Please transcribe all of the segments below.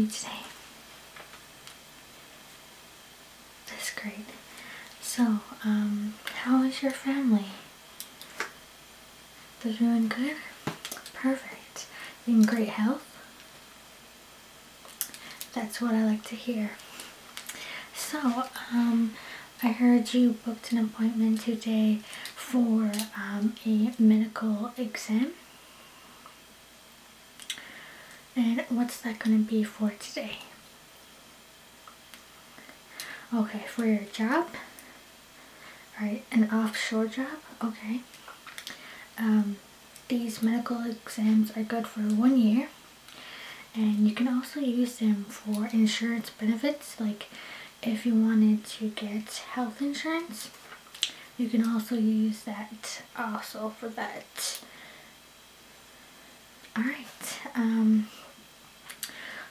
you today? That's great. So, how is your family? They're doing good? Perfect. In great health? That's what I like to hear. So, I heard you booked an appointment today for a medical exam. And what's that going to be for today? Okay, for your job? Alright, an offshore job? Okay. These medical exams are good for 1 year. And you can also use them for insurance benefits, like if you wanted to get health insurance, you can also use that also for that. Alright,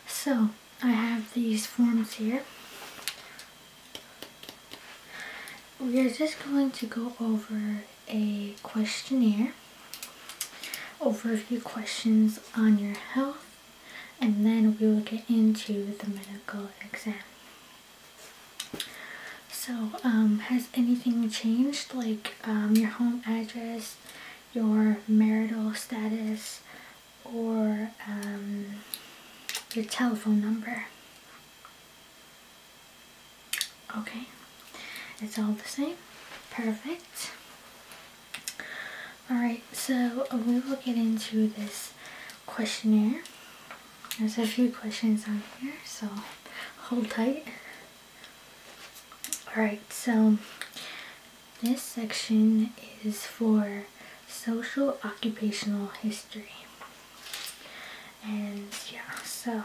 so I have these forms here. We are just going to go over a questionnaire, over a few questions on your health, and then we will get into the medical exam. So, has anything changed, like your home address, your marital status, or your telephone number? Okay, it's all the same. Perfect. Alright, so we will get into this questionnaire. There's a few questions on here, so hold tight. Alright, so this section is for social occupational history. And yeah, so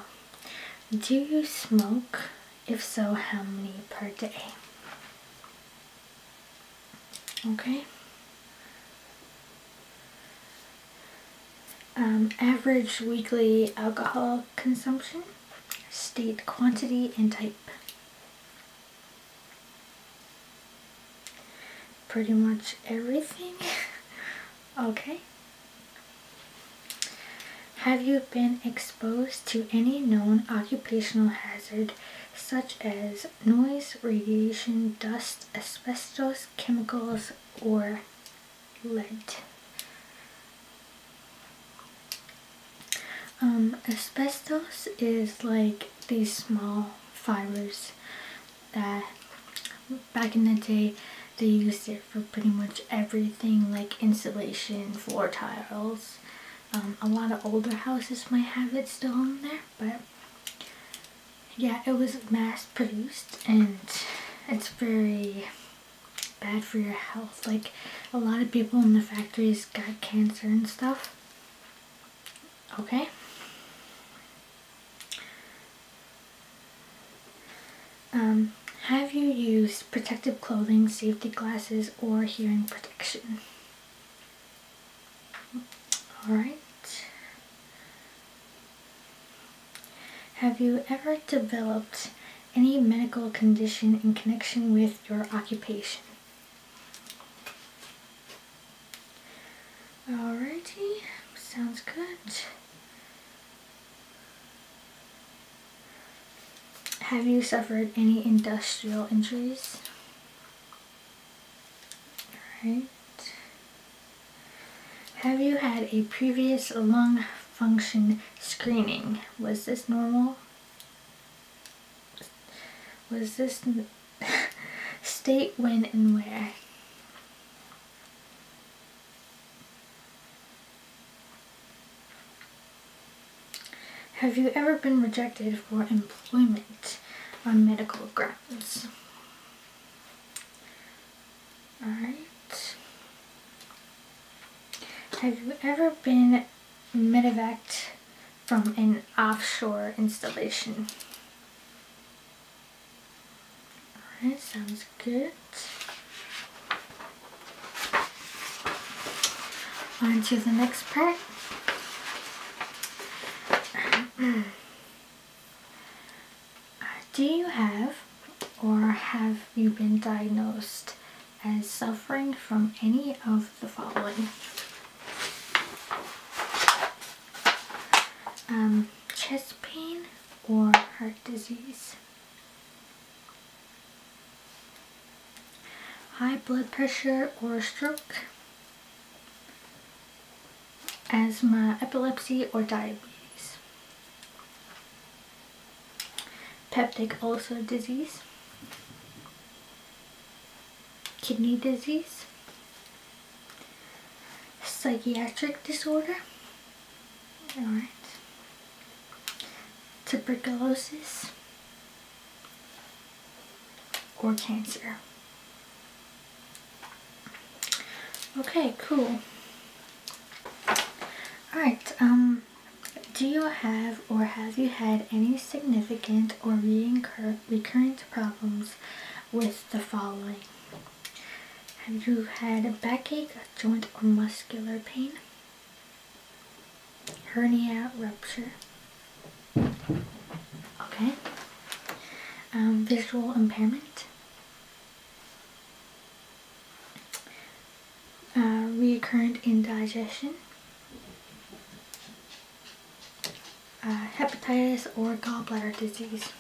do you smoke? If so, how many per day? Okay. Average weekly alcohol consumption, state quantity and type. Pretty much everything. Okay. Have you been exposed to any known occupational hazard such as noise, radiation, dust, asbestos, chemicals, or lead? Asbestos is like these small fibers that back in the day they used it for pretty much everything, like insulation, floor tiles. A lot of older houses might have it still in there, but yeah, it was mass produced and it's very bad for your health. Like a lot of people in the factories got cancer and stuff. Okay. Have you used protective clothing, safety glasses, or hearing protection? Alright. Have you ever developed any medical condition in connection with your occupation? Alrighty, sounds good. Have you suffered any industrial injuries? Alright. Have you had a previous lung function screening? Was this normal? Was this state, when, and where? Have you ever been rejected for employment on medical grounds? Alright. Have you ever been medevaced from an offshore installation? Alright, sounds good. On to the next part. Do you have or have you been diagnosed as suffering from any of the following? Chest pain, or heart disease, high blood pressure or stroke, asthma, epilepsy, or diabetes, peptic ulcer disease, kidney disease, psychiatric disorder, alright, tuberculosis, or cancer. Okay, cool. Alright, do you have or have you had any significant or recurrent problems with the following? Have you had a backache, a joint or muscular pain, hernia rupture, okay, visual impairment, recurrent indigestion, hepatitis or gallbladder disease,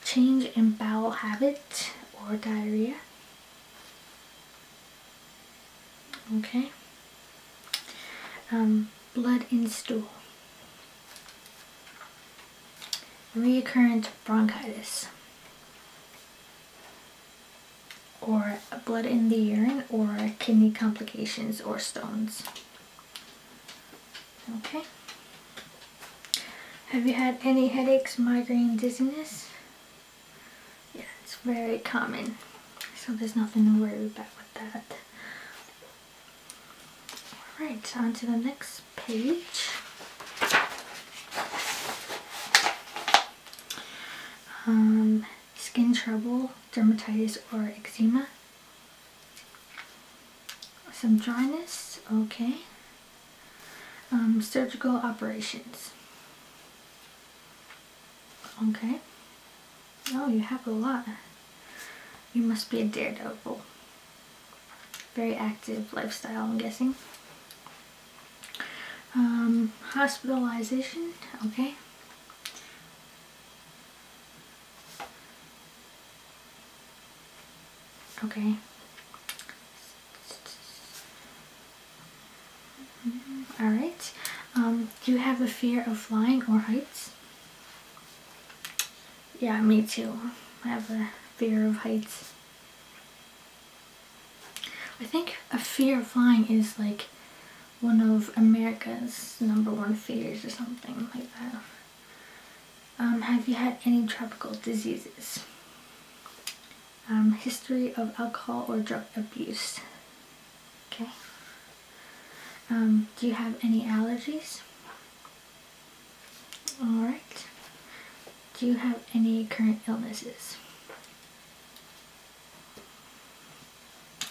change in bowel habit or diarrhea, okay, blood in stool, recurrent bronchitis, or blood in the urine, or kidney complications or stones. Okay. Have you had any headaches, migraine, dizziness? Yeah, it's very common, so there's nothing to worry about with that. Alright, on to the next page. Skin trouble, dermatitis or eczema, some dryness, okay, surgical operations, okay. Oh, you have a lot. You must be a daredevil. Very active lifestyle, I'm guessing. Hospitalization, okay. Okay. Alright. Do you have a fear of flying or heights? Yeah, me too. I have a fear of heights. I think a fear of flying is like one of America's #1 fears or something like that. Have you had any tropical diseases? History of alcohol or drug abuse. Okay. Do you have any allergies? Alright. Do you have any current illnesses?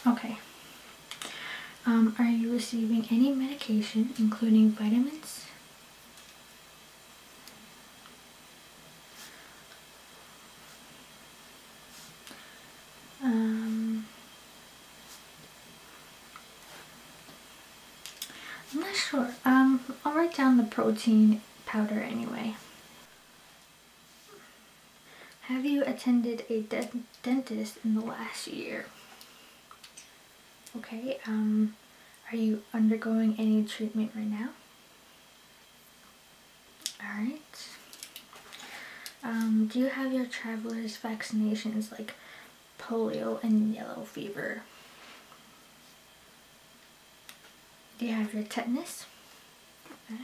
Okay. Are you receiving any medication, including vitamins? I'm not sure. I'll write down the protein powder anyway. Have you attended a dentist in the last year? Okay, are you undergoing any treatment right now? Alright. Do you have your traveler's vaccinations like polio and yellow fever? Do you have your tetanus? Okay.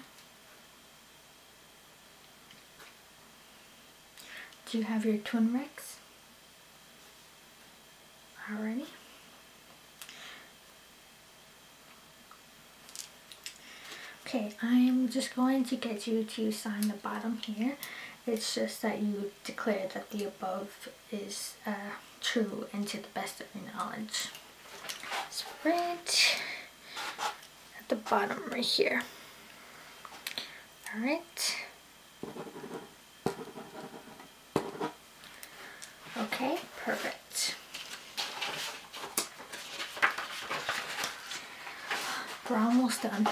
Do you have your twin rex? Alrighty. Okay, I'm just going to get you to sign the bottom here. It's just that you declare that the above is true and to the best of your knowledge. It's right at the bottom right here. Alright. Okay, perfect. We're almost done.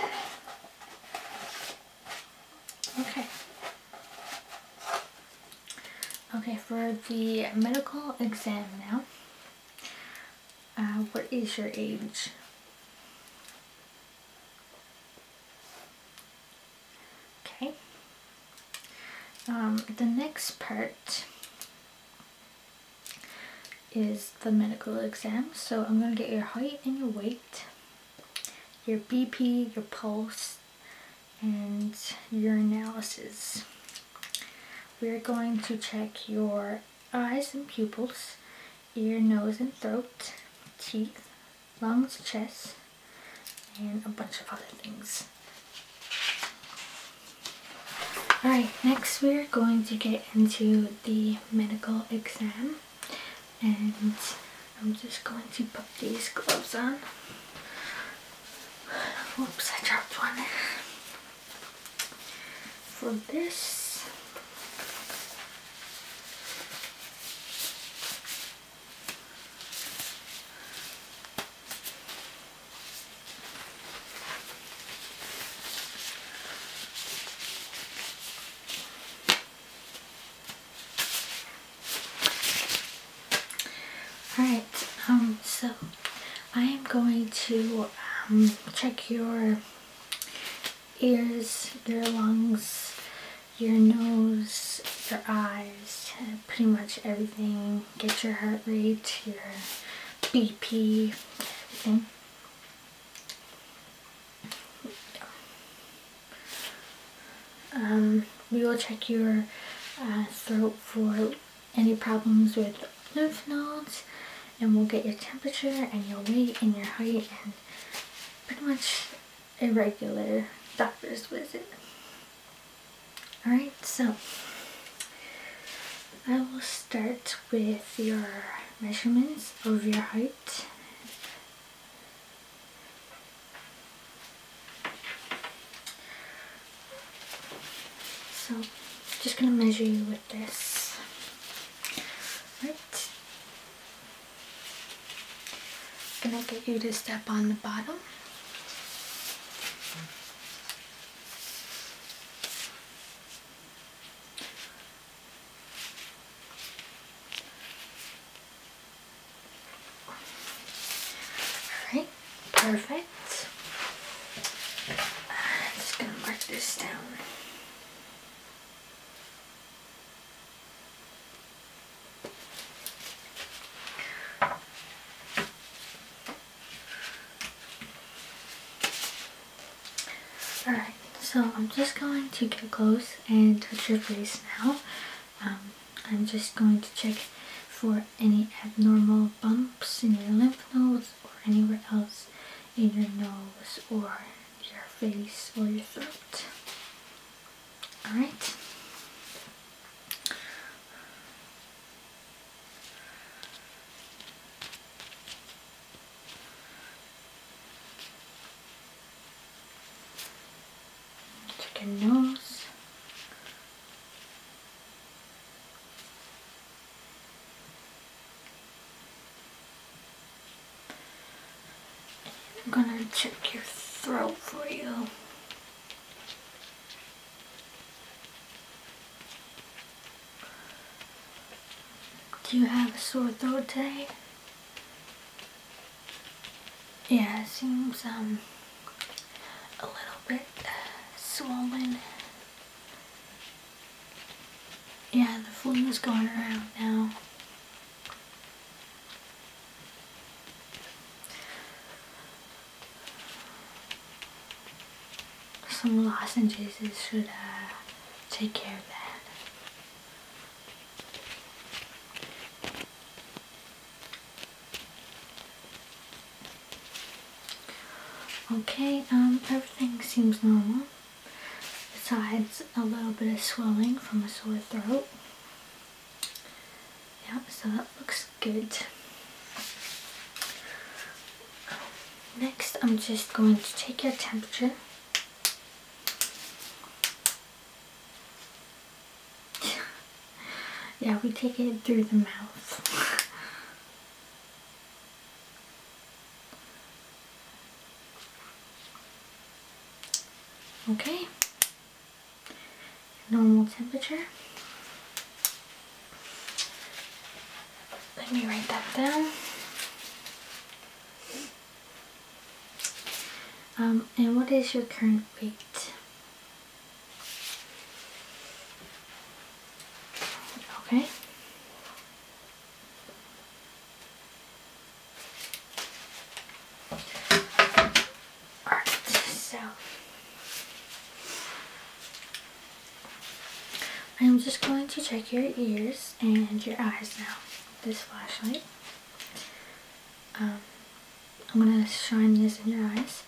Okay. Okay, for the medical exam now. What is your age? Okay. The next part is the medical exam. So I'm going to get your height and your weight, your BP, your pulse, and your analysis. We're going to check your eyes and pupils, ear, nose and throat, teeth, lungs, chest, and a bunch of other things. Alright, next we're going to get into the medical exam, and I'm just going to put these gloves on. Whoops, I dropped one. For this, alright, so I am going to check your ears, your lungs, your nose, your eyes, pretty much everything. Get your heart rate, your BP, everything. We will check your throat for any problems with lymph nodes, and we'll get your temperature and your weight and your height and pretty much a regular doctor's visit. Alright, so I will start with your measurements of your height. So, just gonna measure you with this. Right. Gonna get you to step on the bottom. Alright, perfect. I'm just gonna mark this down. Alright, so I'm just going to get close and touch your face now. I'm just going to check for any abnormal bumps in your lymph nodes or anywhere else in your nose or your face or your throat. Alright. Check your nose. I'm gonna check your throat for you. Do you have a sore throat today? Yeah, it seems a little bit swollen. Yeah, the flu is going around now. Some lozenges should take care of that. Okay, everything seems normal, besides a little bit of swelling from a sore throat. Yeah, so that looks good. Next, I'm just going to take your temperature. Yeah, we take it through the mouth. Okay. normal temperature. Let me write that down. And what is your current weight? Okay. Alright, so I'm just going to check your ears and your eyes now with this flashlight. I'm going to shine this in your eyes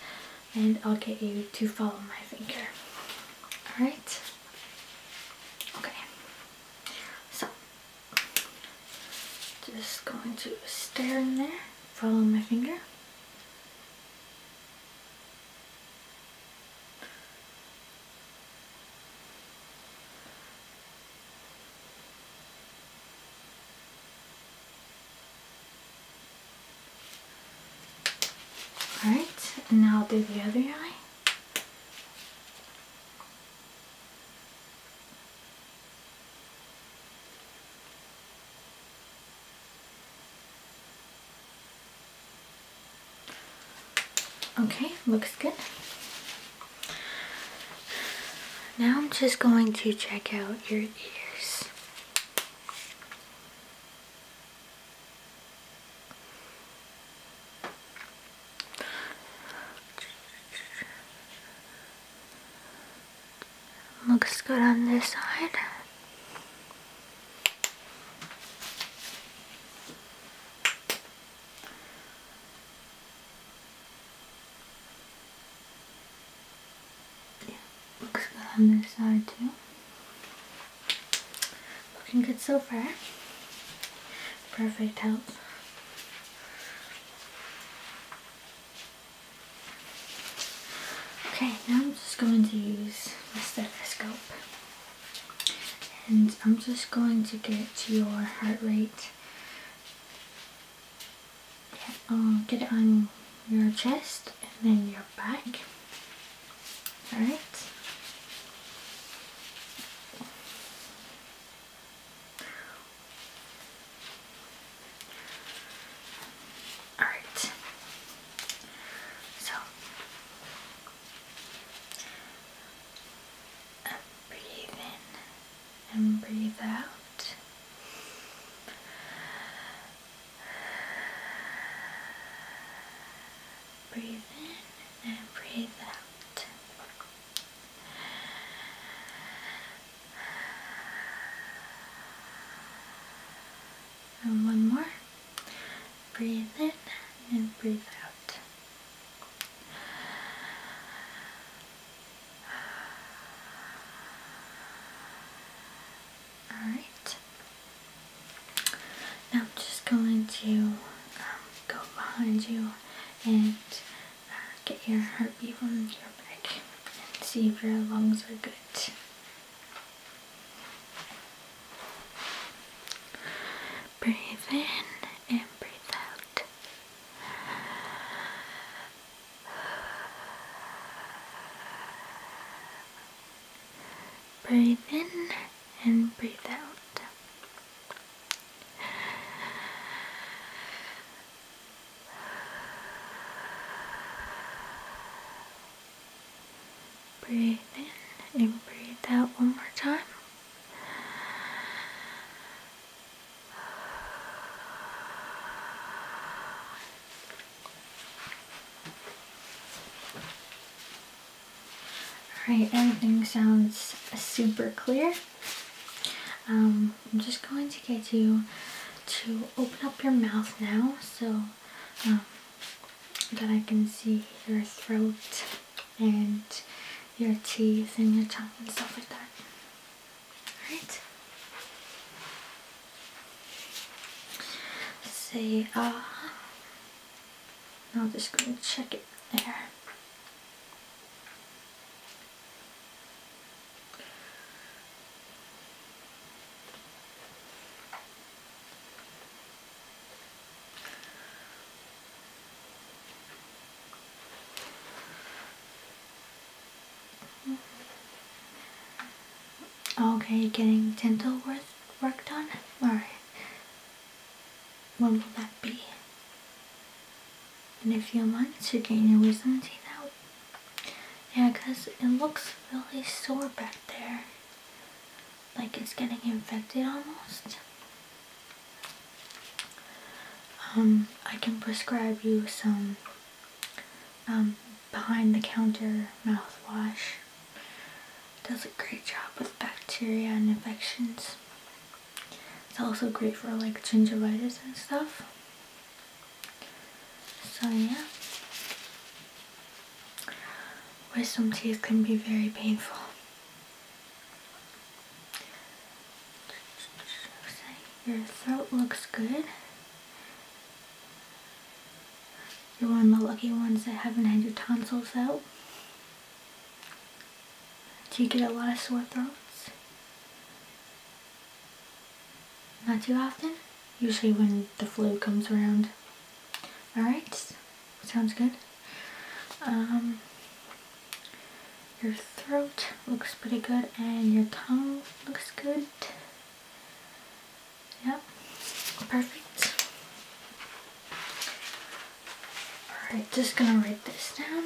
and I'll get you to follow my finger. Alright? Okay. So, just going to stare in there, follow my finger. Alright, and now I'll do the other eye. Okay, looks good. Now I'm just going to check out your ears. Looks good on this side. Looks good on this side too. Looking good so far. Perfect health. Okay, now I'm just going to use the stethoscope. And I'm just going to get your heart rate. I'll get it on your chest and then your back. Alright. Alright. So, breathe in and breathe out. Breathe in and breathe out. And one more. Breathe in and breathe out. Alright. Now I'm just going to go behind you and get your heartbeat from your back and see if your lungs are good. Breathe in and breathe out. Breathe in and breathe out. Breathe in and breathe out one more time. Alright, everything sounds super clear. I'm just going to get you to open up your mouth now so that I can see your throat and your teeth and your tongue and stuff like that. Alright? Say ah. I'm just going to check it there. Okay, getting dental work done? Alright. When will that be? In a few months, you're getting your wisdom teeth out? Yeah, because it looks really sore back there. Like it's getting infected almost. I can prescribe you some behind-the-counter mouthwash. Does a great job with bacteria and infections. It's also great for like gingivitis and stuff. So yeah. Wisdom teeth can be very painful. Your throat looks good. You're one of the lucky ones that haven't had your tonsils out. Do you get a lot of sore throats? Not too often? Usually when the flu comes around. Alright, sounds good. Your throat looks pretty good and your tongue looks good. Yep, perfect. Alright, just gonna write this down.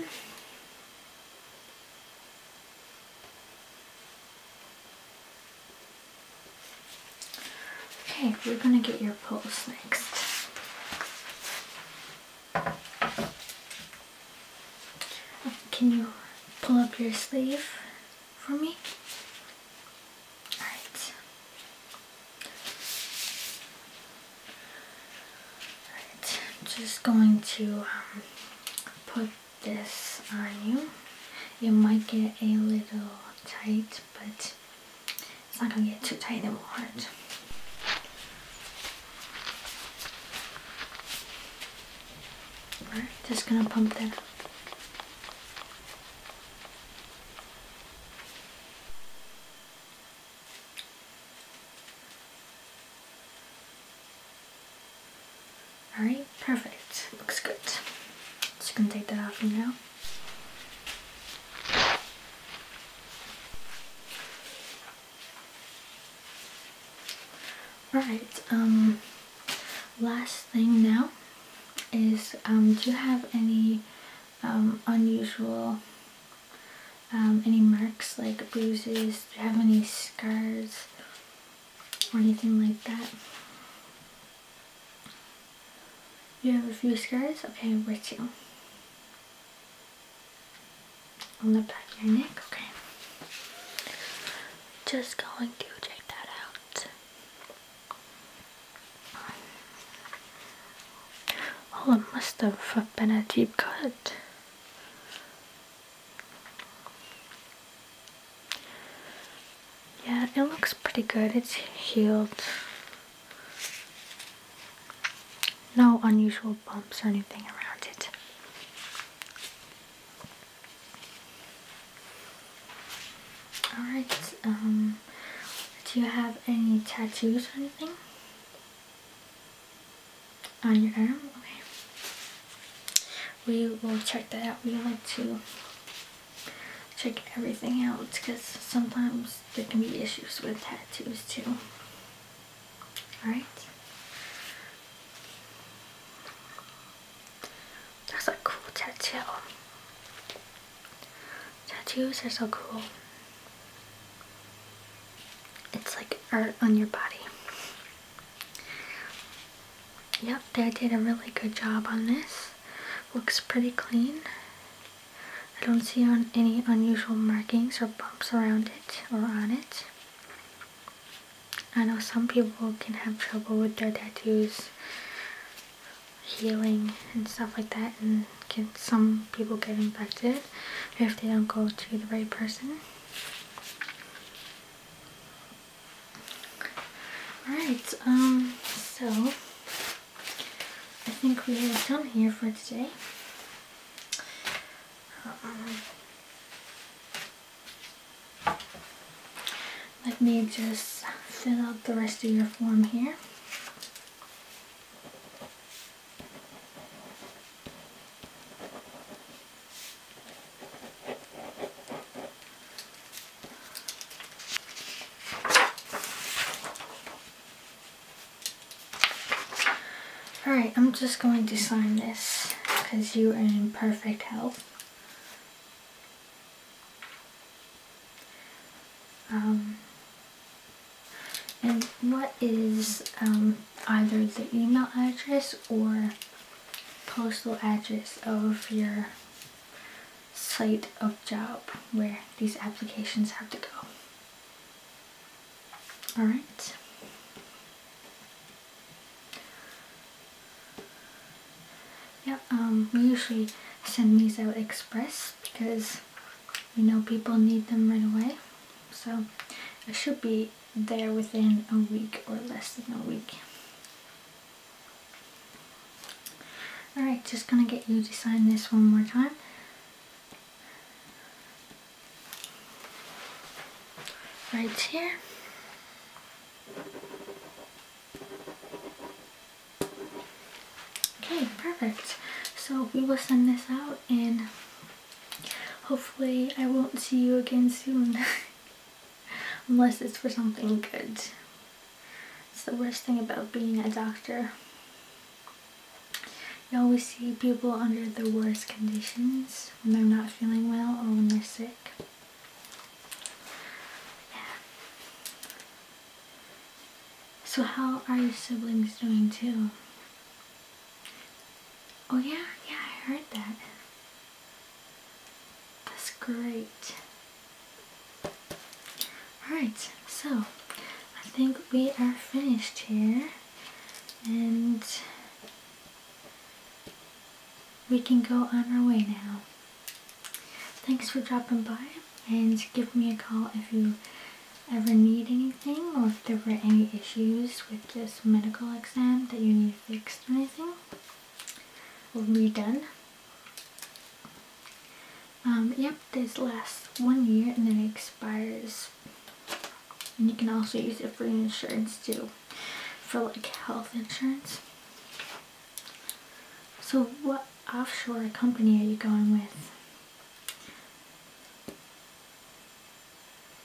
Okay, we're gonna get your pulse next. Can you pull up your sleeve for me? Alright. Alright, I'm just going to put this on you. It might get a little tight, but it's not gonna get too tight, it won't hurt. Alright, just gonna pump that up. Alright, perfect. Looks good. Just gonna take that off you now. Alright, last thing now is, do you have any unusual, any marks like bruises? Do you have any scars or anything like that? You have a few scars? Okay, where to? On the back of your neck? Okay. Just going to check that out. Oh, it must have been a deep cut. Yeah, it looks pretty good. It's healed. No unusual bumps or anything around it. Alright, do you have any tattoos or anything? On your arm? Okay. We will check that out. We like to check everything out because sometimes there can be issues with tattoos too. Alright. That's a cool tattoo. Tattoos are so cool. It's like art on your body. Yep, they did a really good job on this. Looks pretty clean. I don't see any unusual markings or bumps around it or on it. I know some people can have trouble with their tattoos healing and stuff like that, and some people get infected if they don't go to the right person. Alright, so I think we are done here for today. Let me just fill out the rest of your form here. Alright, I'm just going to sign this because you are in perfect health. And what is either the email address or postal address of your site of job where these applications have to go? Alright. Yeah, we usually send these out express because we know people need them right away. So it should be there within a week or less than a week. Alright, just gonna get you to sign this one more time. Right here. Okay, perfect. So we will send this out and hopefully I won't see you again soon. Unless it's for something good. It's the worst thing about being a doctor. You always see people under the worst conditions when they're not feeling well or when they're sick. Yeah. So how are your siblings doing too? Oh yeah? Yeah, I heard that. That's great. Alright, so I think we are finished here and we can go on our way now. Thanks for dropping by and give me a call if you ever need anything or if there were any issues with this medical exam that you need fixed or anything or redone. Yep, this lasts 1 year and then it expires. And you can also use it for insurance too, for like health insurance. So what offshore company are you going with?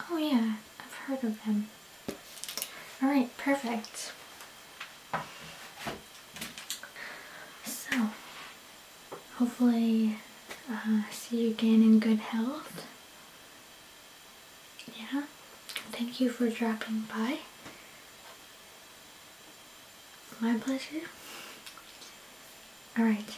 Oh yeah, I've heard of them. Alright, perfect. So, hopefully see you again in good health. Yeah, thank you for dropping by. My pleasure. Alright,